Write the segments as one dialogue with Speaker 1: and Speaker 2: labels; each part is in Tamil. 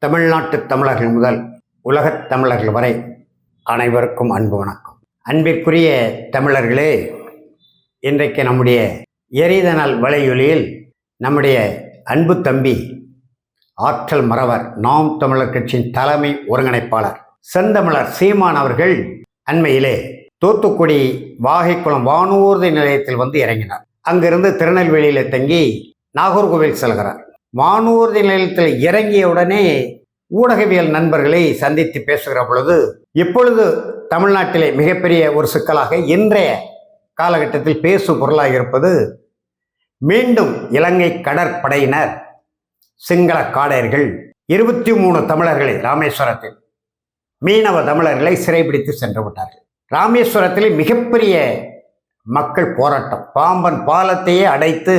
Speaker 1: தமிழ்நாட்டு தமிழர்கள் முதல் உலகத் தமிழர்கள் வரை அனைவருக்கும் அன்பு வணக்கம். அன்பிற்குரிய தமிழர்களே, இன்றைக்கு நம்முடைய எரிதனல் வலையொலியில் நம்முடைய அன்பு தம்பி ஆற்றல் மறவர் நாம் தமிழர் கட்சியின் தலைமை ஒருங்கிணைப்பாளர் செந்தமிழர் சீமான் அவர்கள் அண்மையிலே தூத்துக்குடி வாகைக்குளம் வானூர்தி நிலையத்தில் வந்து இறங்கினார். அங்கிருந்து திருநெல்வேலியில் தங்கி நாகர்கோவில் செல்கிறார். வானூர்தி நிலையத்தில் இறங்கியவுடனே ஊடகவியல் நண்பர்களை சந்தித்து பேசுகிற பொழுது, இப்பொழுது தமிழ்நாட்டிலே மிகப்பெரிய ஒரு சிக்கலாக இன்றைய காலகட்டத்தில் பேசும் பொருளாக இருப்பது, மீண்டும் இலங்கை கடற்படையினர் சிங்கள காடையர்கள் 23 தமிழர்களை ராமேஸ்வரத்தில் மீனவ தமிழர்களை சிறைபிடித்து சென்று விட்டார்கள். ராமேஸ்வரத்திலே மிகப்பெரிய மக்கள் போராட்டம், பாம்பன் பாலத்தையே அடைத்து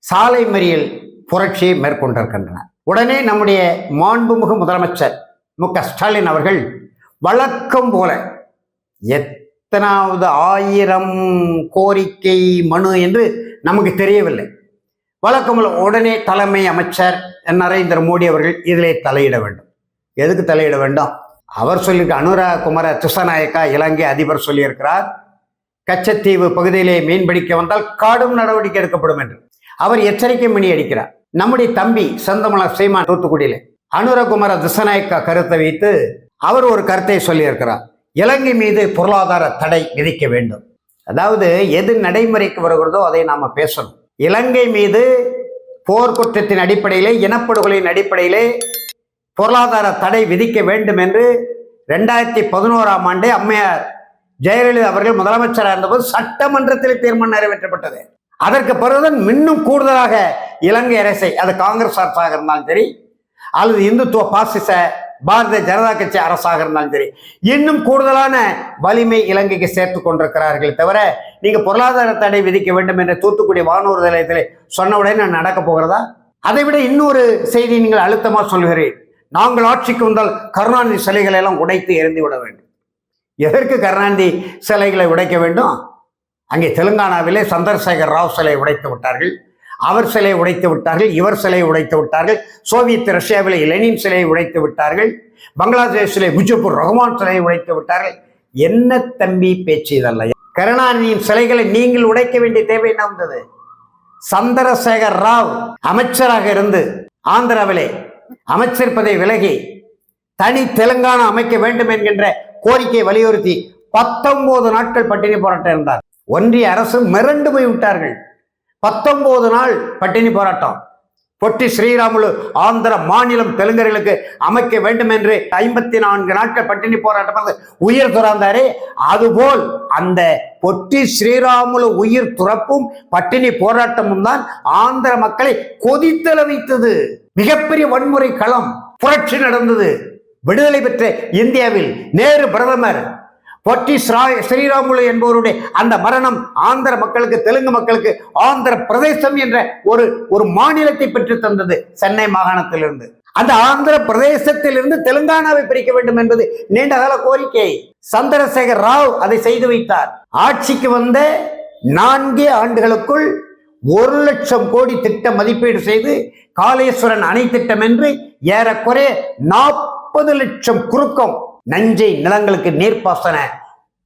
Speaker 1: சாலை மறியல் புரட்சியை மேற்கொண்டிருக்கின்றனர். உடனே நம்முடைய மாண்புமிகு முதலமைச்சர் மு.க. ஸ்டாலின் அவர்கள் வழக்கம் போல எத்தனாவது 1000 கோரிக்கை மனு என்று நமக்கு தெரியவில்லை, வழக்கம் போல உடனே தலைமை அமைச்சர் நரேந்திர மோடி அவர்கள் இதிலே தலையிட வேண்டும். எதுக்கு தலையிட வேண்டும்? அவர் சொல்லியிருக்க அனுரகுமார திசாநாயக்கா இலங்கை அதிபர் சொல்லியிருக்கிறார், கச்சத்தீவு பகுதியிலே மீன்பிடிக்க வந்தால் கடும் நடவடிக்கை எடுக்கப்படும் என்று அவர் எச்சரிக்கை மணி அடிக்கிறார். நம்முடைய தம்பி செந்தமிழர் சீமான் தூத்துக்குடியிலே அனுரகுமார திசாநாயக்கா கருத்தை வைத்து அவர் ஒரு கருத்தை சொல்லியிருக்கிறார், இலங்கை மீது பொருளாதார தடை விதிக்க வேண்டும். அதாவது எது நடைமுறைக்கு வருகிறதோ அதை நாம பேசணும். இலங்கை மீது போர்க்குற்றத்தின் அடிப்படையிலே, இனப்படுகொலையின் அடிப்படையிலே பொருளாதார தடை விதிக்க வேண்டும் என்று 2011ஆம் ஆண்டே அம்மையார் ஜெயலலிதா அவர்கள் முதலமைச்சராக இருந்தபோது சட்டமன்றத்தில் தீர்மானம் நிறைவேற்றப்பட்டது. அதற்கு பிறகுதான் இன்னும் கூடுதலாக இலங்கை அரசை, அது காங்கிரஸ் அரசாக இருந்தாலும் சரி அல்லது இந்துத்துவ பாசிச பாரதிய ஜனதா கட்சி அரசாக இருந்தாலும் சரி, இன்னும் கூடுதலான வலிமை இலங்கைக்கு சேர்த்து கொண்டிருக்கிறார்கள். தவிர நீங்க பொருளாதார தடை விதிக்க வேண்டும் என்ற தூத்துக்குடி வானூர் நிலையத்தில் சொன்ன உடனே நடக்க போகிறதா? அதை விட இன்னொரு செய்தி நீங்கள் அழுத்தமா சொல்கிறேன், நாங்கள் ஆட்சிக்கு வந்தால் கருணாநிதி சிலைகளை எல்லாம் உடைத்து எரிந்து விட வேண்டும். எதற்கு கருணாநிதி சிலைகளை உடைக்க வேண்டும்? அங்கே தெலுங்கானாவிலே சந்திரசேகர் ராவ் சிலை உடைத்து விட்டார்கள், அவர் சிலை உடைத்து விட்டார்கள், இவர் சிலை உடைத்து விட்டார்கள், சோவியத் ரஷ்யாவிலே லெனின் சிலையை உடைத்து விட்டார்கள், பங்களாதேஷிலே முஜிபுர் ரஹ்மான் சிலையை உடைத்து விட்டார்கள். என்ன தம்பி பேச்சு இதல்ல? கருணாநிதியின் சிலைகளை நீங்கள் உடைக்க வேண்டிய தேவை என்ன வந்தது? சந்திரசேகர் ராவ் அமைச்சராக இருந்து ஆந்திராவிலே அமைச்சர் பதவி விலகி தனி தெலுங்கானா அமைக்க வேண்டும் என்கின்ற கோரிக்கையை வலியுறுத்தி 19 நாட்கள் பட்டினி போராட்டம் இருந்தார். ஒன்றிய அரசு மிரண்டு போய் விட்டார்கள். 19 நாள் பட்டினி போராட்டம். பொட்டி ஸ்ரீராமுலு ஆந்திர மாநிலம் தெலுங்கர்களுக்கு அமைக்க வேண்டும் என்று 54 நாட்கள் பட்டினி போராட்டம் உயிர் துறந்தாரே, அதுபோல் அந்த பொட்டி ஸ்ரீராமுலு உயிர் துறப்பும் பட்டினி போராட்டமும் தான் ஆந்திர மக்களை கொதித்தல வைத்தது. மிகப்பெரிய வன்முறை களம், புரட்சி நடந்தது. விடுதலை பெற்ற இந்தியாவில் நேரு பிரதமர், பொட்டி ஸ்ரீராமுலு என்பவருடைய அந்த மரணம் ஆந்திர மக்களுக்கு, தெலுங்கு மக்களுக்கு ஆந்திர பிரதேசம் என்ற ஒரு மாநிலத்தை பெற்று தந்தது. சென்னை மாகாணத்திலிருந்து, அந்த ஆந்திர பிரதேசத்திலிருந்து தெலுங்கானாவை பிரிக்க வேண்டும் என்பது நீண்டகால கோரிக்கை. சந்திரசேகர் ராவ் அதை செய்து வைத்தார். ஆட்சிக்கு வந்த 4 ஆண்டுகளுக்குள் 1 லட்சம் கோடி திட்ட மதிப்பீடு செய்து காளேஸ்வரன் அணை திட்டம் என்று ஏறக்குறைய 40 லட்சம் குறுக்கம் நஞ்சை நிலங்களுக்கு நீர்ப்பாசன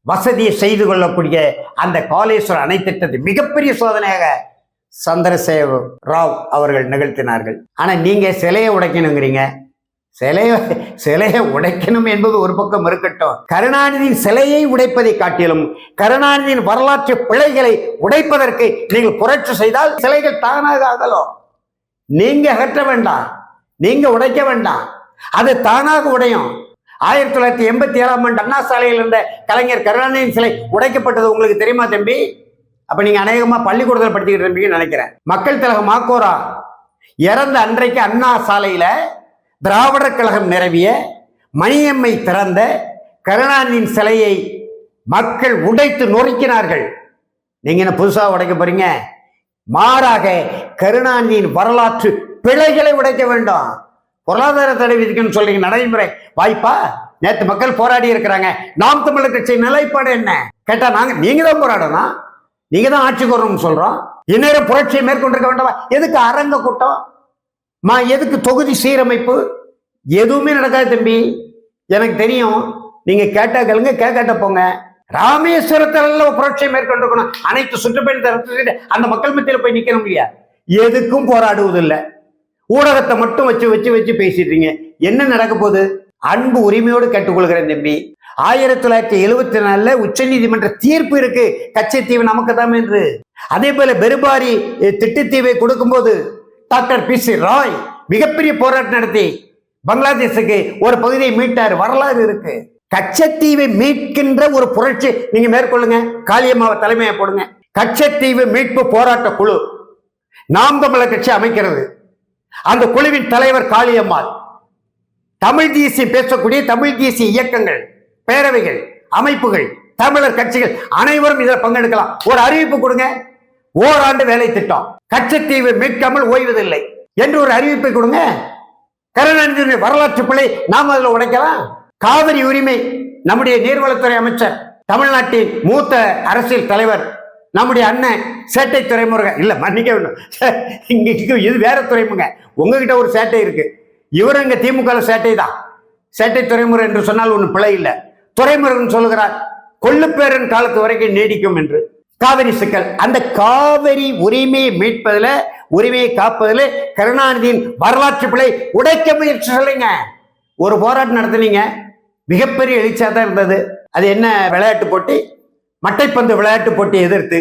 Speaker 1: வசதியை செய்து கொள்ளக்கூடிய அந்த காளேஸ்வர அணை திட்டத்தை மிகப்பெரிய சோதனையாக சந்திரசேகர் ராவ் அவர்கள் நிகழ்த்தினார்கள். ஆனா நீங்க சிலையை உடைக்கணுங்கிறீங்க. சிலையை உடைக்கணும் என்பது ஒரு பக்கம் இருக்கட்டும், கருணாநிதியின் சிலையை உடைப்பதை காட்டிலும் கருணாநிதியின் வரலாற்று பிழைகளை உடைப்பதற்கு நீங்கள் புரட்சி செய்தால் சிலைகள் தானாக அகலும். நீங்க அகற்ற வேண்டாம், நீங்க உடைக்க வேண்டாம், அது தானாக உடையும். 1987ஆம் ஆண்டு அண்ணா சாலையில் இருந்த கலைஞர் கருணாநிதியின் சிலை உடைக்கப்பட்டது உங்களுக்கு தெரியுமா தம்பி? அப்ப நீங்க அநேகமா பள்ளிக்கூடத்தில் படிச்சுக்கிட்டு இருப்பீங்கன்னு நினைக்கிறேன். மக்கள் திலகம் மாக்கோரா இறந்த அன்றைக்கு அண்ணா சாலையில திராவிடர் கழகம் நிறுவிய மணியம்மை திறந்த கருணாநிதியின் சிலையை மக்கள் உடைத்து நொறுக்கினார்கள். நீங்க என்ன புதுசா உடைக்க போறீங்க? மாறாக கருணாநிதியின் வரலாற்று பிழைகளை உடைக்க வேண்டும். பொருளாதார தடை விதிக்கணும்னு சொல்றீங்க, நடைமுறை வாய்ப்பா? நேற்று மக்கள் போராடி இருக்கிறாங்க. நாம் தமிழர் கட்சி நிலைப்பாடு என்ன கேட்டா, நீங்க தான் போராடணும், நீங்க தான் ஆட்சிக்கு வரணும்னு சொல்றோம். இந்நேரம் புரட்சியை மேற்கொண்டிருக்க வேண்டாமா? எதுக்கு அரங்க கூட்டம்? எதுக்கு தொகுதி சீரமைப்பு? எதுவுமே நடக்காது தம்பி. எனக்கு தெரியும். நீங்க கேட்டா கேளுங்க, கேட்காட்ட போங்க. ராமேஸ்வரத்துல புரட்சியை மேற்கொண்டிருக்கணும். அனைத்து சுற்றுப்பயண தரத்து அந்த மக்கள் மத்தியில போய் நிக்கணும் இல்லையா? எதுக்கும் போராடுவதில்லை. ஊடகத்தை மட்டும் வச்சு வச்சு வச்சு பேசிடுறீங்க. என்ன நடக்க போகுது? அன்பு உரிமையோடு கேட்டுக்கொள்கிறேன் தம்பி. 1974 உச்ச நீதிமன்ற தீர்ப்பு இருக்கு, கச்சத்தீவு நமக்கு தான் என்று. அதே போல பெருபாரி திட்டுத்தீவை கொடுக்கும்போது டாக்டர் பி.சி. ராய் மிகப்பெரிய போராட்டம் நடத்தி பங்களாதேஷுக்கு ஒரு பகுதியை மீட்டார், வரலாறு இருக்கு. கச்சத்தீவை மீட்கின்ற ஒரு புரட்சி நீங்க மேற்கொள்ளுங்க. காளியம்மாவை தலைமையை போடுங்க. கச்சத்தீவு மீட்பு போராட்ட குழு நாம் தமிழர் கட்சி அமைக்கிறது. அந்த குழுவின் தலைவர் காளியம்மாள். தமிழ் தேசியம் பேசக்கூடிய தமிழ் தேசிய இயக்கங்கள், பேரவைகள், அமைப்புகள், தமிழர் கட்சிகள் அனைவரும் இதில் பங்கெடுக்கலாம். ஒரு அறிவிப்பு கொடுங்க. ஓராண்டு வேலை திட்டம், கச்சத்தீவு மீட்காமல் ஓய்வதில்லை என்று ஒரு அறிவிப்பை கொடுங்க. கருணாநிதி வரலாற்று பிழை நாம் அதில் உடைக்கலாம். காவிரி உரிமை நம்முடைய நீர்வளத்துறை அமைச்சர், தமிழ்நாட்டின் மூத்த அரசியல் தலைவர், நம்முடைய அண்ணன் சேட்டை துறைமுருகன். இல்ல மன்னிக்க வேண்டும், இது வேற துறைமுக. உங்ககிட்ட ஒரு சேட்டை இருக்கு, இவரும் இங்க திமுக சேட்டை தான். சேட்டை துறைமுருகன் என்று சொன்னால் ஒன்றும் பிழை இல்லை. துறைமுருகன் சொல்லுகிறார் கொள்ளுப்பேரன் காலத்து வரைக்கும் நீடிக்கும் என்று. காவிரி சிக்கல், அந்த காவிரி உரிமையை மீட்பதில், உரிமையை காப்பதில் கருணாநிதியின் வரலாற்று பிழை உடைக்க முயற்சி சொல்லுங்க. ஒரு போராட்டம் நடத்தினீங்க, மிகப்பெரிய எழுச்சியா தான் இருந்தது. அது என்ன விளையாட்டு போட்டி? மட்டைப்பந்து விளையாட்டு போட்டி எதிர்த்து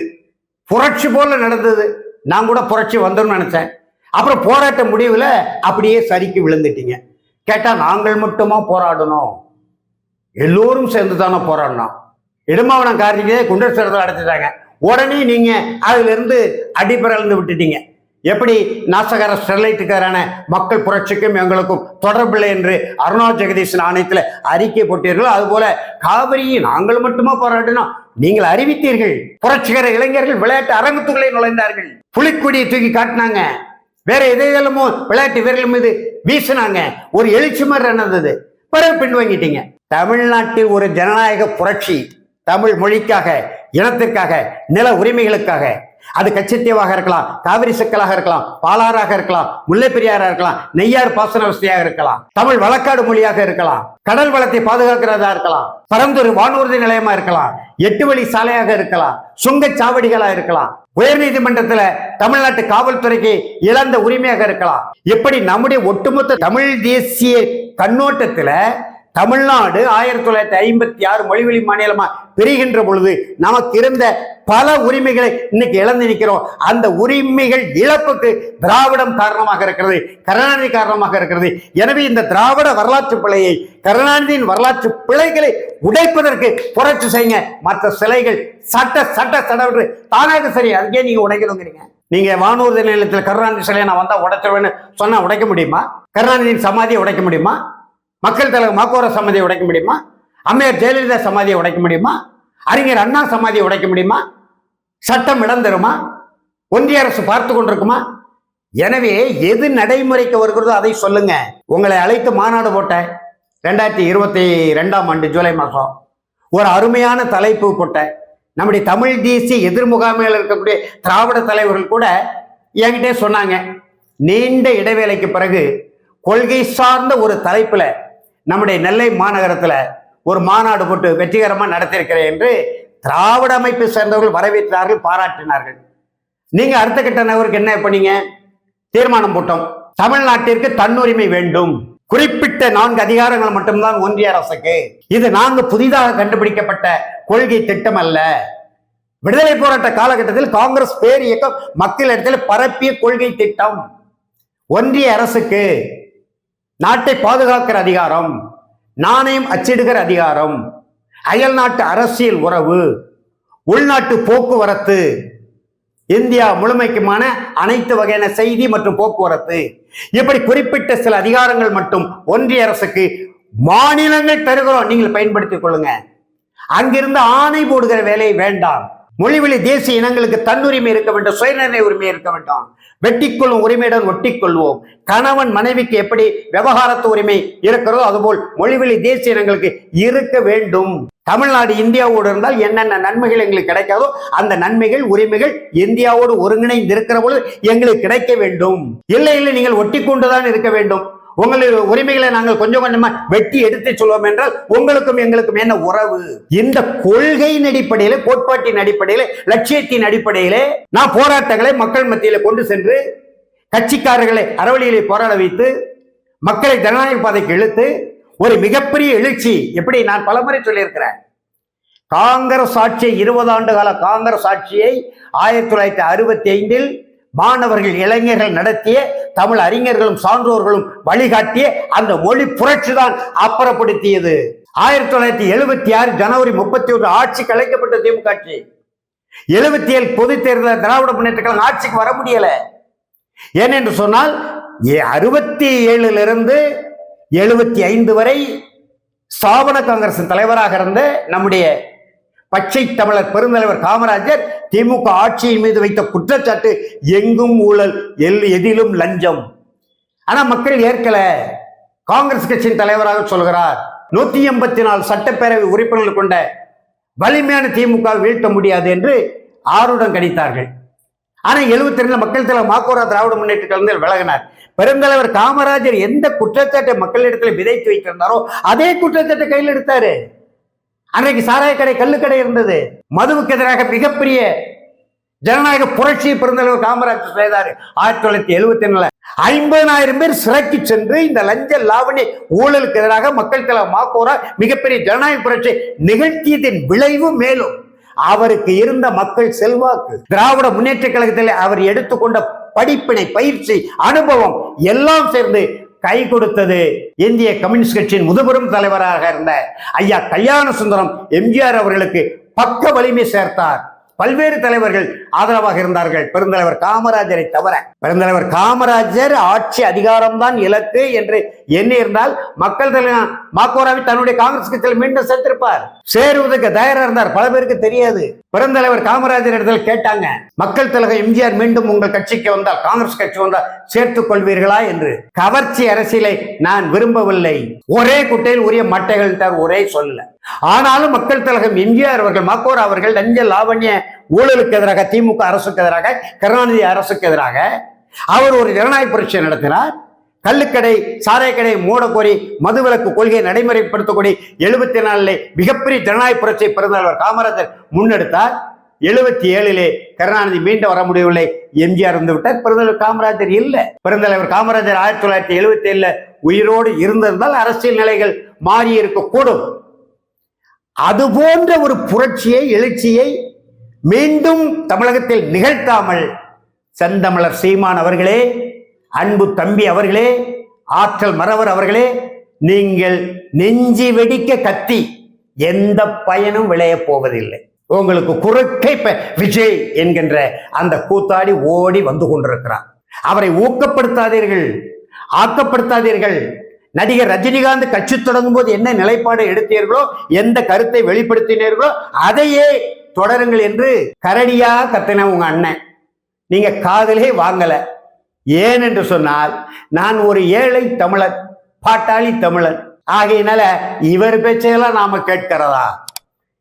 Speaker 1: புரட்சி போல நடந்தது. நான் கூட புரட்சி வந்துடும் நினைச்சேன். அப்புறம் போராட்ட முடிவில் அப்படியே சரிக்கு விழுந்துட்டீங்க. கேட்டா நாங்கள் மட்டுமா போராடணும்? எல்லோரும் சேர்ந்து தானே போராடணும். இடுமாவனம் கார்த்திகே குண்டர் சிறந்த அடைச்சிட்டாங்க. உடனே நீங்க அதுல இருந்து அடிபறந்து விட்டுட்டீங்க. எப்படி நாசகார ஸ்டெர்லைட்டுக்காரான மக்கள் புரட்சிக்கும் எங்களுக்கும் தொடர்பில்லை என்று அருணா ஜெகதீசன் ஆணையத்தில் அறிக்கை போட்டீர்களோ, அதுபோல காவிரியை நாங்கள் மட்டுமா போராடினோம் நீங்கள் அறிவித்தீர்கள். புரட்சிகர இளைஞர்கள் விளையாட்டு அரங்கத்துக்குள்ளே நுழைந்தார்கள். புலிக்கொடியை தூக்கி காட்டினாங்க. வேற எதைகளுமோ விளையாட்டு வீரர்கள் மீது வீசினாங்க. ஒரு எழுச்சி மாதிரி நடந்தது. பிறகு பின் வாங்கிட்டீங்க. தமிழ்நாட்டில் ஒரு ஜனநாயக புரட்சி, தமிழ் மொழிக்காக, இனத்திற்காக, நில உரிமைகளுக்காக, அது கச்சத்தீவாக இருக்கலாம், காவிரி சிக்கலாக இருக்கலாம், பாலாறாக இருக்கலாம், முல்லை பெரியாராக இருக்கலாம், நெய்யார் பாசன வசதியாக இருக்கலாம், தமிழ் வழக்காடு மொழியாக இருக்கலாம், கடல் வளத்தை பாதுகாக்கிறதா இருக்கலாம், பரந்தூர் வானூர்தி நிலையமா இருக்கலாம், 8 வழி சாலையாக இருக்கலாம், சுங்கச்சாவடிகளா இருக்கலாம், உயர்நீதிமன்றத்துல தமிழ்நாட்டு காவல்துறைக்கு இழந்த உரிமையாக இருக்கலாம். இப்படி நம்முடைய ஒட்டுமொத்த தமிழ் தேசிய கண்ணோட்டத்துல தமிழ்நாடு 1956 மொழிவழி மாநிலமா பிரிகின்ற பொழுது நமக்கு இருந்த பல உரிமைகளை இன்னைக்கு இழந்து நிற்கிறோம். அந்த உரிமைகள் இழப்புக்கு திராவிடம் காரணமாக இருக்கிறது, கருணாநிதி காரணமாக இருக்கிறது. எனவே இந்த திராவிட வரலாற்று பிழையை, கருணாநிதியின் வரலாற்று பிழைகளை உடைப்பதற்கு புரட்சி செய்யுங்க. மற்ற சிலைகள் சட்ட சட்ட சடவென்று தானாக சரி, அதுக்கே நீங்க உடைக்கணுங்கிறீங்க. நீங்க வானூர்தி நிலையத்தில் கருணாநிதி சிலையை நான் வந்தா உடைச்சிருவேன்னு சொன்னா உடைக்க முடியுமா? கருணாநிதியின் சமாதியை உடைக்க முடியுமா? மக்கள் தலைவர் மாக்கோர சமாதியை உடைக்க முடியுமா? அம்மையார் ஜெயலலிதா சமாதியை உடைக்க முடியுமா? அறிஞர் அண்ணா சமாதியை உடைக்க முடியுமா? சட்டம் இடம் தருமா? ஒன்றிய அரசு பார்த்து கொண்டிருக்குமா? எனவே எது நடைமுறைக்கு வருகிறதோ அதை சொல்லுங்க. உங்களை அழைத்து மாநாடு போட்ட 2022ஆம் ஆண்டு ஜூலை மாதம் ஒரு அருமையான தலைப்பு போட்ட நம்முடைய தமிழ் தேசிய எதிர்முகாமையில் இருக்கக்கூடிய திராவிட தலைவர்கள் கூட என்கிட்டே சொன்னாங்க, நீண்ட இடைவேளைக்கு பிறகு கொள்கை சார்ந்த ஒரு தலைப்புல நம்முடைய நெல்லை மாநகரத்துல ஒரு மாநாடு போட்டு வெற்றிகரமா நடத்தியிருக்கிறேன் என்று திராவிட அமைப்பை சேர்ந்தவர்கள் வரவேற்றார்கள், பாராட்டினார்கள். நீங்க அடுத்த கட்ட நகருக்கு என்ன பண்ணீங்க? தீர்மானம் போட்டோம், தமிழ்நாட்டிற்கு தன்னுரிமை வேண்டும், குறிப்பிட்ட 4 அதிகாரங்கள் மட்டும்தான் ஒன்றிய அரசுக்கு. இது நாங்க புதிதாக கண்டுபிடிக்கப்பட்ட கொள்கை திட்டம் அல்ல. விடுதலை போராட்ட காலகட்டத்தில் காங்கிரஸ் பேர் இயக்கம் மக்களிடத்தில் பரப்பிய கொள்கை திட்டம். ஒன்றிய அரசுக்கு நாட்டை பாதுகாக்கிற அதிகாரம், நாணயம் அச்சிடுகிற அதிகாரம், அயல் நாட்டு அரசியல் உறவு, உள்நாட்டு போக்குவரத்து, இந்தியா முழுமைக்குமான அனைத்து வகையான செய்தி மற்றும் போக்குவரத்து, இப்படி குறிப்பிட்ட சில அதிகாரங்கள் மட்டும் ஒன்றிய அரசுக்கு மாநிலங்கள் தருகிறோம், நீங்கள் பயன்படுத்திக் கொள்ளுங்க. அங்கிருந்து ஆணை போடுகிற வேலை வேண்டாம். மொழிவழி தேசிய இனங்களுக்கு தன்னுரிமை இருக்க வேண்டும், சுயநிர்ணய உரிமை இருக்க வேண்டும். வெட்டிக்கொள்ளும் உரிமையுடன் ஒட்டிக்கொள்வோம். கணவன் மனைவிக்கு எப்படி விவகாரத்து உரிமை இருக்கிறதோ அதுபோல் மொழிவழி தேசிய இனங்களுக்கு இருக்க வேண்டும். தமிழ்நாடு இந்தியாவோடு இருந்தால் என்னென்ன நன்மைகள் எங்களுக்கு கிடைக்காதோ அந்த நன்மைகள், உரிமைகள் இந்தியாவோடு ஒருங்கிணைந்து இருக்கிற பொழுது எங்களுக்கு கிடைக்க வேண்டும். இல்லை இல்லை, நீங்கள் ஒட்டி கொண்டுதான் இருக்க வேண்டும். உங்களுடைய உரிமைகளை நாங்கள் கொஞ்சம் கொஞ்சமா வெட்டி எடுத்து சொல்வோம் என்றால் உங்களுக்கும் எங்களுக்கும் என்ன உறவு? இந்த கொள்கையின் அடிப்படையில, கோட்பாட்டின் அடிப்படையில, லட்சியத்தின் அடிப்படையிலே நான் போராட்டங்களை மக்கள் மத்தியில கொண்டு சென்று கட்சிக்காரர்களை அறவழியிலே போராட வைத்து மக்களை ஜனநாயக பாதைக்கு இழுத்து ஒரு மிகப்பெரிய எழுச்சி. எப்படி நான் பலமுறை சொல்லியிருக்கிறேன், காங்கிரஸ் ஆட்சியை 20 ஆண்டு கால காங்கிரஸ் ஆட்சியை 1965 மாணவர்கள் இளைஞர்கள் நடத்திய, தமிழ் அறிஞர்களும் சான்றோர்களும் வழிகாட்டிய அந்த மொழி புரட்சி தான் அப்புறப்படுத்தியது. 1976 ஜனவரி 31 ஆட்சி கலைக்கப்பட்ட திமுக ஆட்சி. 77 பொது தேர்தல் திராவிட முன்னேற்ற கழகம் ஆட்சிக்கு வர முடியல. ஏனென்று சொன்னால் 67 75 வரை ஸ்தாபன காங்கிரஸ் தலைவராக இருந்த நம்முடைய பச்சை தமிழர் பெருந்தலைவர் காமராஜர் திமுக ஆட்சியின் மீது வைத்த குற்றச்சாட்டு எங்கும் ஊழல், எதிலும் லஞ்சம். ஆனா மக்கள் ஏற்கல. காங்கிரஸ் கட்சியின் தலைவராக சொல்கிறார், 184 சட்டப்பேரவை உறுப்பினர்கள் கொண்ட வலிமையான திமுக வீழ்த்த முடியாது என்று ஆருடம் கணித்தார்கள். ஆனா 72 மக்கள் தலைவர் மாக்கோரா திராவிட முன்னேற்ற கழகத்தில் விலகினார். பெருந்தலைவர் காமராஜர் எந்த குற்றச்சாட்டை மக்களிடத்தில் விதைத்து வைத்திருந்தாரோ அதே குற்றச்சாட்டை கையில் எடுத்தாரு. அன்றைக்கு சாராய கடை, கள்ளுக்கடை இருந்தது. மதுவுக்கு எதிராக மிகப்பெரிய ஜனநாயக புரட்சியை பெருந்தலைவர் காமராஜர் செய்தார். 1974 50,000 பேர் சிறைக்கு சென்று இந்த லஞ்ச லாவணி ஊழலுக்கு எதிராக மக்கள் தலைவர் மாக்கோரா மிகப்பெரிய ஜனநாயக புரட்சி நிகழ்த்தியதின் விளைவு. மேலும் அவருக்கு இருந்த மக்கள் செல்வாக்கு, திராவிட முன்னேற்ற கழகத்தில் அவர் எடுத்துக்கொண்ட படிப்பினை, பயிற்சி, அனுபவம் எல்லாம் சேர்ந்து கை கொடுத்தது. இந்திய கம்யூனிஸ்ட் கட்சியின் முதுபெரும் தலைவராக இருந்த ஐயா கல்யாண சுந்தரம் எம்ஜிஆர் அவர்களுக்கு பக்க வலிமை சேர்த்தார். பல்வேறு தலைவர்கள் ஆதரவாக இருந்தார்கள், பெருந்தலைவர் காமராஜரை தவிர. பெருந்தலைவர் காமராஜர் ஆட்சி அதிகாரம்தான் இலக்கு என்று எண்ணி இருந்தால் மக்கள் தலைவர் மாக்கோராவை தன்னுடைய காங்கிரஸ் கட்சியில் மீண்டும் சேர்த்திருப்பார். சேருவதற்கு தயாரா இருந்தார். பல பேருக்கு தெரியாது. பெருந்தலைவர் காமராஜர் இடத்துல கேட்டாங்க, மக்கள் தலைவர் எம்ஜிஆர் மீண்டும் உங்கள் கட்சிக்கு வந்தால், காங்கிரஸ் கட்சி வந்தால் சேர்த்துக் கொள்வீர்களா என்று. கவர்ச்சி அரசியலை நான் விரும்பவில்லை, ஒரே குட்டையில் உரிய மட்டைகள் ஒரே சொல்ல. ஆனாலும் மக்கள் தலைவர் எம்ஜிஆர் அவர்கள், மாக்கோரா அவர்கள் லஞ்ச லாவண்ய ஊழலுக்கு எதிராக, திமுக அரசுக்கு எதிராக, கருணாநிதி அரசுக்கு எதிராக அவர் ஒரு ஜனநாயக புரட்சி நடத்தினார். கள்ளுக்கடை, சாராயக்கடை மூட கோரி மதுவிலக்கு கொள்கையை நடைமுறைப்படுத்தக்கூடிய 74 மிகப்பெரிய ஜனநாயக புரட்சியை பெருந்தலைவர் காமராஜர் முன்னெடுத்தார். 77 கருணாநிதி மீண்டும் வர முடியவில்லை, எம்ஜிஆர் வந்து விட்டார். பெருந்தலைவர் காமராஜர் இல்லை. பெருந்தலைவர் காமராஜர் 1977 உயிரோடு இருந்திருந்தால் அரசியல் நிலைகள் மாறி இருக்கக்கூடும். அது போன்ற ஒரு புரட்சியை, எழுச்சியை மீண்டும் தமிழகத்தில் நிகழ்த்தாமல் செந்தமிழர் சீமான் அவர்களே, அன்பு தம்பி அவர்களே, ஆற்றல் மறவர் அவர்களே, நீங்கள் நெஞ்சி வெடிக்க கத்தி எந்த பயனும் விளைய போவதில்லை. உங்களுக்கு குறுக்கை விஜய் என்கின்ற அந்த கூத்தாடி ஓடி வந்து கொண்டிருக்கிறார். அவரை ஊக்கப்படுத்தாதீர்கள், ஆக்கப்படுத்தாதீர்கள். நடிகர் ரஜினிகாந்த் கட்சி தொடங்கும் போது என்ன நிலைப்பாடு எடுத்தீர்களோ, எந்த கருத்தை வெளிப்படுத்தினீர்களோ அதையே தொடருங்கள் என்று கரடியா கத்தின உங்க அண்ணன். நீங்க காதலே வாங்கல. ஏன் என்று சொன்னால், நான் ஒரு ஏழை தமிழர், பாட்டாளி தமிழர் ஆகையினால இவர் பேச்சையெல்லாம் நாம கேட்கிறதா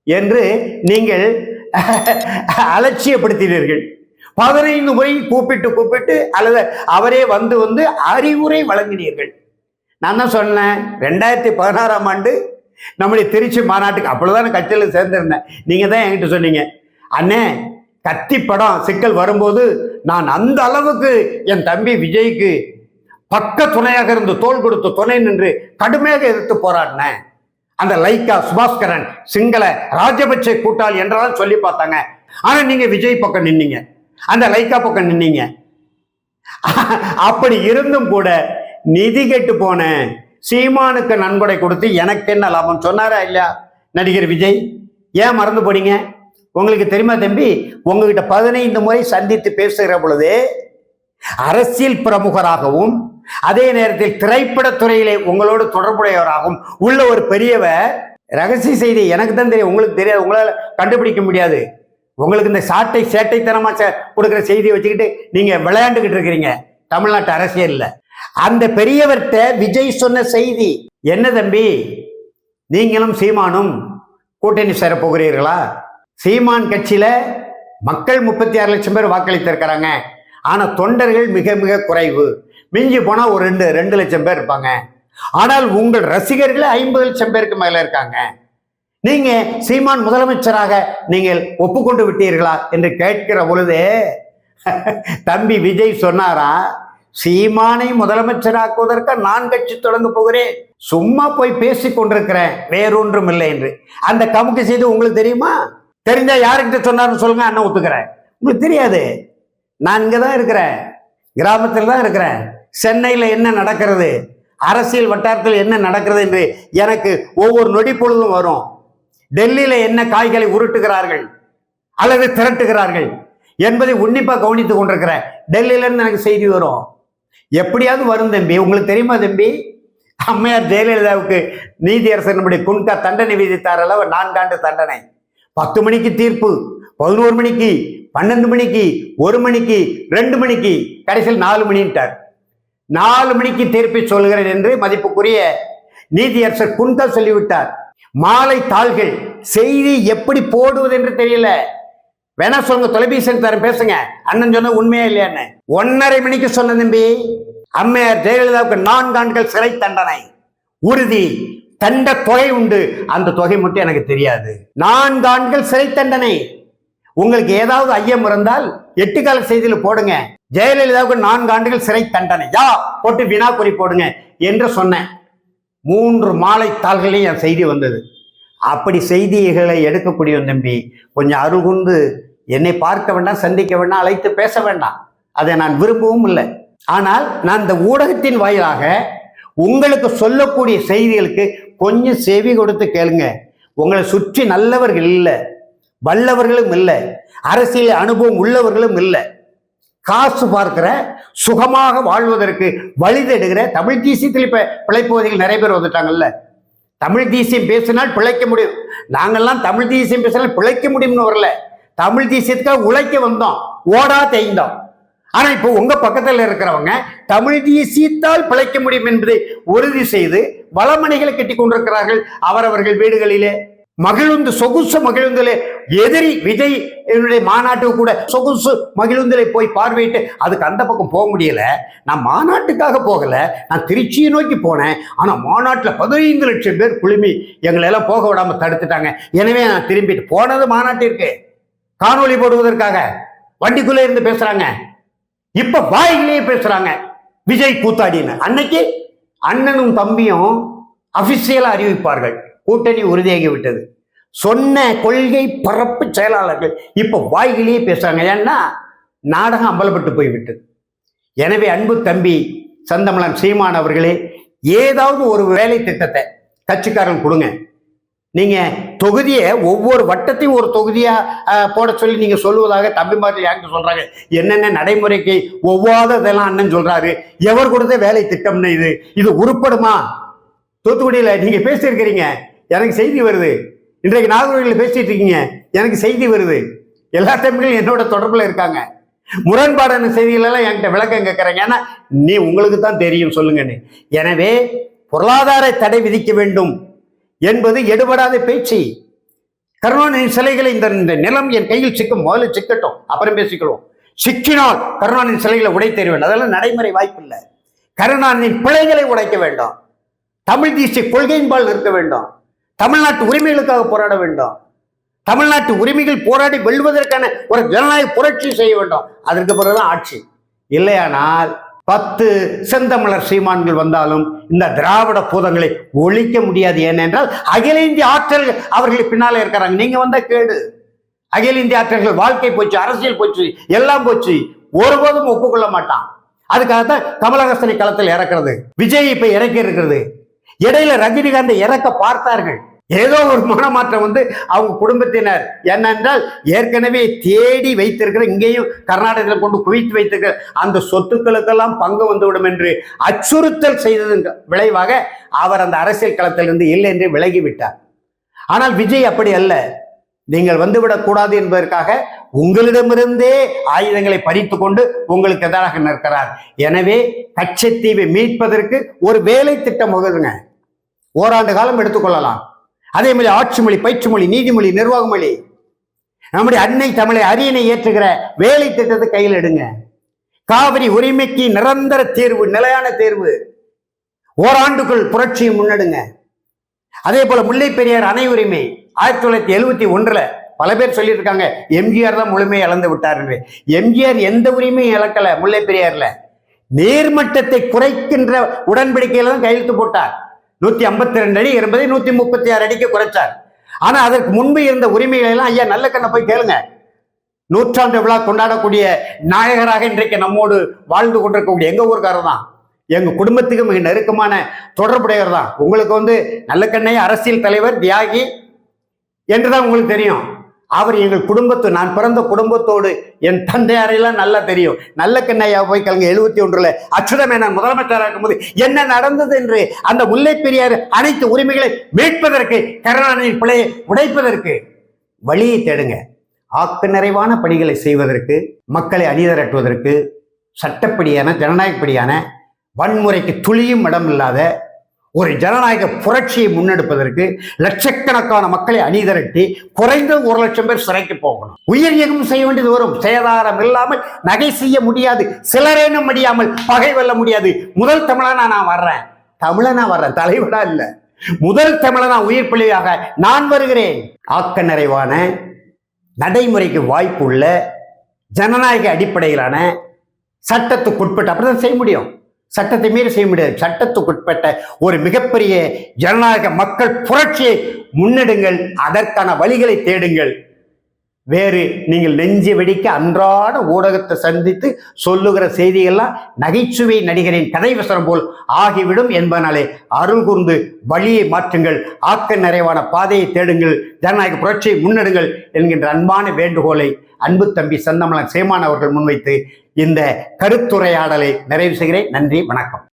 Speaker 1: என்று நீங்கள் அலட்சியப்படுத்தினீர்கள். 15 முறை கூப்பிட்டு அல்லது அவரே வந்து அறிவுரை வழங்கினீர்கள். நான் தான் சொன்னேன், 2016ஆம் ஆண்டு நம்முடைய திருச்சி மாநாட்டுக்கு அப்பொழுதுதான் கட்சியில் சேர்ந்திருந்தேன். நீங்க தான் என்கிட்ட சொன்னீங்க, அண்ணே கத்தி படம் சிக்கல் வரும்போது நான் அந்த அளவுக்கு என் தம்பி விஜய்க்கு பக்க துணையாக இருந்து தோள் கொடுத்து துணை நின்று கடுமையாக எதிர்த்து போராடினேன். அந்த லைக்கா, சுபாஸ்கரன், சிங்கள ராஜபட்ச கூட்டாளி என்றாலும் சொல்லி பார்த்தாங்க. ஆனா நீங்க விஜய் பக்கம் நின்னீங்க, அந்த லைக்கா பக்கம் நின்னீங்க. அப்படி இருந்தும் கூட நிதி கெட்டு போன சீமானுக்கு நன்கொடை கொடுத்து எனக்கு என்ன லாபம் சொன்னாரா இல்லையா நடிகர் விஜய்? ஏன் மறந்து போனீங்க? உங்களுக்கு தெரியுமா தம்பி, உங்ககிட்ட 15 முறை சந்தித்து பேசுகிற பொழுது அரசியல் பிரமுகராகவும் அதே நேரத்தில் திரைப்படத்துறையிலே உங்களோடு தொடர்புடையவராகவும் உள்ள ஒரு பெரியவர், ரகசிய செய்தி எனக்கு தான் தெரியும், உங்களுக்கு தெரியாது, உங்களால் கண்டுபிடிக்க முடியாது. உங்களுக்கு இந்த சேட்டைத்தனமா கொடுக்குற செய்தியை வச்சுக்கிட்டு நீங்க விளையாண்டுகிட்டு இருக்கிறீங்க தமிழ்நாட்டு அரசியல்ல. அந்த பெரியவர்கிட்ட விஜய் சொன்ன செய்தி என்ன தம்பி, நீங்களும் சீமானும் கூட்டணி சேர போகிறீர்களா? சீமான் கட்சியில மக்கள் 36 லட்சம் பேர் வாக்களித்திருக்கிறாங்க, ஆனா தொண்டர்கள் மிக மிக குறைவு. மிஞ்சி போனா ஒரு 2 லட்சம் பேர் இருப்பாங்க. ஆனால் உங்கள் ரசிகர்களே 50 லட்சம் பேருக்கு மேல இருக்காங்க. நீங்க சீமான் முதலமைச்சராக நீங்கள் ஒப்புக்கொண்டு விட்டீர்களா என்று கேட்கிற பொழுது தம்பி விஜய் சொன்னாரா, சீமானை முதலமைச்சராக்குவதற்கு நான் கட்சி தொடங்க போகிறேன், சும்மா போய் பேசிக் கொண்டிருக்கிறேன், வேறொன்றும் இல்லை என்று. அந்த கமுக்கு செய்து உங்களுக்கு தெரியுமா? தெரிஞ்சா யாருக்கிட்ட சொன்னார்னு சொல்லுங்க, அண்ணன் ஒத்துக்கிறேன். உங்களுக்கு தெரியாது. நான் இங்கதான் இருக்கிறேன், கிராமத்தில் தான் இருக்கிறேன். சென்னையில் என்ன நடக்கிறது, அரசியல் வட்டாரத்தில் என்ன நடக்கிறது என்று எனக்கு ஒவ்வொரு நொடி பொழுதும் வரும். டெல்லியில என்ன காய்களை உருட்டுகிறார்கள் அல்லது திரட்டுகிறார்கள் என்பதை உன்னிப்பா கவனித்துக் கொண்டிருக்கிறேன். டெல்லியில இருந்து எனக்கு செய்தி வரும், எப்படியாவது வரும் தம்பி. உங்களுக்கு தெரியுமா தம்பி, அம்மையார் ஜெயலலிதாவுக்கு நீதியரசர் நம்முடைய குன்கா தண்டனை விதித்தார் அல்லவா, 4 ஆண்டு தண்டனை. 10 மணிக்கு தீர்ப்பு, 11 மணிக்கு, 12 மணிக்கு, 1 மணிக்கு, 2 மணிக்கு, கடைசியில் 4 மணிட்டார். 4 மணிக்கு தீர்ப்பை சொல்கிறேன் என்று மதிப்புக்குரிய நீதியரசர் குன்கா சொல்லிவிட்டார். மாலை தாள்கள் செய்தி எப்படி போடுவது என்று தெரியல. வேணா சொல்லுங்க, தொலைபேசி தரேன், பேசுங்க. அண்ணன் சொன்ன உண்மையா இல்லையான்னு. 1:30 மணிக்கு சொன்ன தம்பி, அம்மையார் ஜெயலலிதாவுக்கு 4 ஆண்டுகள் சிறை தண்டனை உறுதி, தண்ட தொகை உண்டு, அந்த தொகை மட்டும் எனக்கு தெரியாது. 4 ஆண்டுகள் சிறை தண்டனை. உங்களுக்கு ஏதாவது ஐயம் இருந்தால் 8 கால செய்தியில் போடுங்க, ஜெயலலிதாவுக்கு 4 ஆண்டுகள் சிறை தண்டனை யா போட்டு வினா குறி போடுங்க என்று சொன்னேன். 3 மாலை தாள்களையும் என் செய்தி வந்தது. அப்படி செய்திகளை எடுக்கக்கூடிய தம்பி, கொஞ்சம் அருகுண்டு என்னை பார்க்க வேண்டாம், சந்திக்க வேண்டாம், அழைத்து பேச வேண்டாம். அதை நான் விரும்பவும் இல்லை. ஆனால் நான் இந்த ஊடகத்தின் வாயிலாக உங்களுக்கு சொல்லக்கூடிய செய்திகளுக்கு கொஞ்சம் செவி கொடுத்து கேளுங்க. உங்களை சுற்றி நல்லவர்கள் இல்லை, வல்லவர்களும் இல்லை, அரசியல் அனுபவம் உள்ளவர்களும் இல்லை. காசு பார்க்கிற, சுகமாக வாழ்வதற்கு வழி தேடுகிற தமிழ் தேசியத்தில் இப்ப பிழைப்பவதிகள் நிறைய பேர் வந்துட்டாங்கல்ல. தமிழ் தேசியம் பேசினால் பிழைக்க முடியும். நாங்கள்லாம் தமிழ் தேசியம் பேசினால் பிழைக்க முடியும்னு வரல, தமிழ் தேசியத்துக்காக உழைக்க வந்தோம், ஓடா தேய்ந்தோம். ஆனா இப்போ உங்க பக்கத்தில் இருக்கிறவங்க தமிழ் தேசியத்தால் பிழைக்க முடியும் என்பதை உறுதி செய்து வளமணிகளை கட்டி கொண்டிருக்கிறார்கள் அவரவர்கள் வீடுகளிலே. மகிழுந்து சொகுசு மகிழுந்திலே எதிரி விஜய் என்னுடைய மாநாட்டுக்கு கூட சொகுசு மகிழுந்திலே போய் பார்வையிட்டு அதுக்கு அந்த பக்கம் போக முடியல. நான் மாநாட்டுக்காக போகல, நான் திருச்சியை நோக்கி போனேன். ஆனா மாநாட்டில் 15 லட்சம் பேர் குழுமி எங்களை எல்லாம் போக விடாம தடுத்துட்டாங்க. எனவே நான் திரும்பிட்டு போனது மாநாட்டிற்கு காணொலி போடுவதற்காக. வண்டிக்குள்ளே இருந்து பேசுறாங்க, இப்ப வாயிலேயே பேசுறாங்க விஜய் கூத்தாடின்னு. அன்னைக்கு அண்ணனும் தம்பியும் அபிஷியலா அறிவிப்பார்கள், கூட்டணி உறுதியாகி விட்டது. சொன்ன கொள்கை பரப்பு செயலாளர்கள் இப்ப வாய்களையே பேசுறாங்க. ஏன்னா நாடகம் அம்பலப்பட்டு போய்விட்டது. எனவே அன்பு தம்பி செந்தமிழன் சீமான் அவர்களே, ஏதாவது ஒரு வேலை திட்டத்தை கட்சிக்காரன் கொடுங்க. நீங்க தொகுதியை ஒவ்வொரு வட்டத்தையும் ஒரு தொகுதியா போட சொல்லி நீங்க சொல்லுவதாக தம்பிமார்கள் யாருக்கு சொல்றாங்க. என்னென்ன நடைமுறைக்கு ஒவ்வாததெல்லாம் அண்ணன் சொல்றாரு. எவர் கொடுத்த வேலை திட்டம்னு இது உருப்படுமா? தூத்துக்குடியில நீங்க பேசியிருக்கிறீங்க, எனக்கு செய்தி வருது. இன்றைக்கு நாகர்கோவிலில் பேசிட்டு இருக்கீங்க, எனக்கு செய்தி வருது. எல்லா தம்பிகளும் என்னோட தொடர்புல இருக்காங்க. முரண்பாடான செய்திகள் எல்லாம் என்கிட்ட விளக்கம் கேட்கறாங்க. ஏன்னா நீ உங்களுக்கு தான் தெரியும் சொல்லுங்கன்னு. எனவே பொருளாதார தடை விதிக்க வேண்டும் என்பது எடுபடாத பேச்சு. கருணாநிதி சிலைகளை இந்த நிலம் என் கையில் சிக்கும், முதல்ல சிக்கட்டும், அப்புறம் பேசிக்கிறோம். சிக்கினால் கருணாநிதி சிலைகளை உடைத்தேற வேண்டும், அதெல்லாம் நடைமுறை வாய்ப்பு இல்லை. கருணாநிதியின் பிழைகளை உடைக்க வேண்டும், தமிழ் தேசிய கொள்கையின்பால் நிற்க வேண்டும், தமிழ்நாட்டு உரிமைகளுக்காக போராட வேண்டும், தமிழ்நாட்டு உரிமைகள் போராடி வெல்வதற்கான ஒரு ஜனநாயக புரட்சி செய்ய வேண்டும். அதற்கு பிறகுதான் ஆட்சி. இல்லையானால் 10 செந்தமிழர் சீமான்கள் வந்தாலும் இந்த திராவிட பூதங்களை ஒழிக்க முடியாது. ஏனென்றால் அகில இந்திய ஆற்றல்கள் அவர்களுக்கு பின்னாலே இருக்கிறாங்க. நீங்க வந்த கேடு, அகில இந்திய ஆற்றல்கள் வாழ்க்கை போச்சு, அரசியல் போச்சு, எல்லாம் போச்சு. ஒருபோதும் ஒப்புக்கொள்ள மாட்டான். அதுக்காகத்தான் கமலஹாசனை களத்தில் இறக்கிறது, விஜய் இப்ப இறக்கி இருக்கிறது. இடையில ரஜினிகாந்தை இறக்க பார்த்தார்கள். ஏதோ ஒரு மனமாற்றம் வந்து அவங்க குடும்பத்தினர் என்னென்றால் ஏற்கனவே தேடி வைத்திருக்கிற, இங்கேயும் கர்நாடகத்தில் கொண்டு குவித்து வைத்திருக்கிற அந்த சொத்துக்களுக்கெல்லாம் பங்கு வந்துவிடும் என்று அச்சுறுத்தல் செய்ததன் விளைவாக அவர் அந்த அரசியல் களத்திலிருந்து இல்லை என்று விலகிவிட்டார். ஆனால் விஜய் அப்படி அல்ல. நீங்கள் வந்துவிடக்கூடாது என்பதற்காக உங்களிடமிருந்தே ஆயுதங்களை பறித்து கொண்டு உங்களுக்கு எதிராக நிற்கிறார். எனவே கச்சத்தீவை மீட்பதற்கு ஒரு வேலை திட்டம் வகுதுங்க. ஓராண்டு காலம் எடுத்துக்கொள்ளலாம். அதே மாதிரி ஆட்சி மொழி, பயிற்சி மொழி, நீதிமொழி, நிர்வாக மொழி, நம்முடைய அன்னை தமிழை அரியணை ஏற்றுகிற வேலை திட்டத்தை கையில் எடுங்க. காவிரி உரிமைக்கு நிரந்தர தீர்வு, நிலையான தீர்வு. ஓராண்டுக்குள் புரட்சியை முன்னெடுங்க. அதே போல முல்லை பெரியார் அணை உரிமை 1971 பல பேர் சொல்லிட்டு இருக்காங்க எம்ஜிஆர் தான் முழுமையை இழந்து விட்டார் என்று. எம்ஜிஆர் எந்த உரிமையும் இழக்கல. முல்லை பெரியார்ல நீர்மட்டத்தை குறைக்கின்ற உடன்படிக்கையில தான் கையெழுத்து போட்டார். 152 அடி என்பதை 136 அடிக்கு குறைச்சார். ஆனா அதற்கு முன்பு இருந்த உரிமைகளை எல்லாம் ஐயா நல்லக்கண்ண போய் கேளுங்க. நூற்றாண்டு விழா கொண்டாடக்கூடிய நாயகராக இன்றைக்கு நம்மோடு வாழ்ந்து கொண்டிருக்கக்கூடிய எங்க ஊருக்காரர் தான், எங்க குடும்பத்துக்கு மிக நெருக்கமான தொடர்புடையவர் தான். உங்களுக்கு நல்லக்கண்ணை அரசியல் தலைவர், தியாகி என்றுதான் உங்களுக்கு தெரியும். அவர் எங்கள் குடும்பத்து, நான் பிறந்த குடும்பத்தோடு என் தந்தையாரெல்லாம் நல்லா தெரியும். நல்லக்கண்ணையா போய் கலங்க 71 அச்சுதமேனன் முதலமைச்சராக இருக்கும்போது என்ன நடந்தது என்று, அந்த முல்லை பெரியார் அனைத்து உரிமைகளை மீட்பதற்கு, கருணாநிதியின் பிழையை உடைப்பதற்கு வழியை தேடுங்க. ஆக்க நிறைவான பணிகளை செய்வதற்கு, மக்களை அணிதிரட்டுவதற்கு, சட்டப்படியான ஜனநாயகப்படியான வன்முறைக்கு துளியும் இடம் இல்லாத ஒரு ஜனநாயக புரட்சியை முன்னெடுப்பதற்கு லட்சக்கணக்கான மக்களை அணிதிரட்டி குறைந்தது 1 லட்சம் பேர் சிறைக்கு போகணும். உயிர் இயக்கம் செய்ய வேண்டியது வரும். சேதாரம் இல்லாமல் நகை செய்ய முடியாது. சிலரேனும் முடியாமல் பகை வெல்ல முடியாது. முதல் தமிழனா நான் வர்றேன், தலைவனா இல்ல, முதல் தமிழனா உயிர் பிள்ளையாக நான் வருகிறேன். ஆக்க நிறைவான, நடைமுறைக்கு வாய்ப்பு உள்ள, ஜனநாயக அடிப்படையிலான, சட்டத்துக்குட்பட்டு அப்படிதான் செய்ய முடியும். சட்டத்தை மீறி செய்ய முடியாது. சட்டத்துக்குட்பட்ட ஒரு மிகப்பெரிய ஜனநாயக மக்கள் புரட்சியை முன்னெடுங்கள். அதற்கான வழிகளை தேடுங்கள். வேறு நீங்கள் நெஞ்சு வெடிக்க அன்றாட ஊடகத்தை சந்தித்து சொல்லுகிற செய்திகள்லாம் நகைச்சுவை நடிகரின் கதை வசனம் போல் ஆகிவிடும் என்பதனாலே அருள் கூர்ந்து வழியை மாற்றுங்கள். ஆக்க நிறைவான பாதையை தேடுங்கள். ஜனநாயக புரட்சியை முன்னெடுங்கள் என்கின்ற அன்பான வேண்டுகோளை அன்பு தம்பி செந்தமிழன் சீமான் அவர்கள் முன்வைத்து இந்த கருத்துரையாடலை நிறைவு செய்கிறேன். நன்றி, வணக்கம்.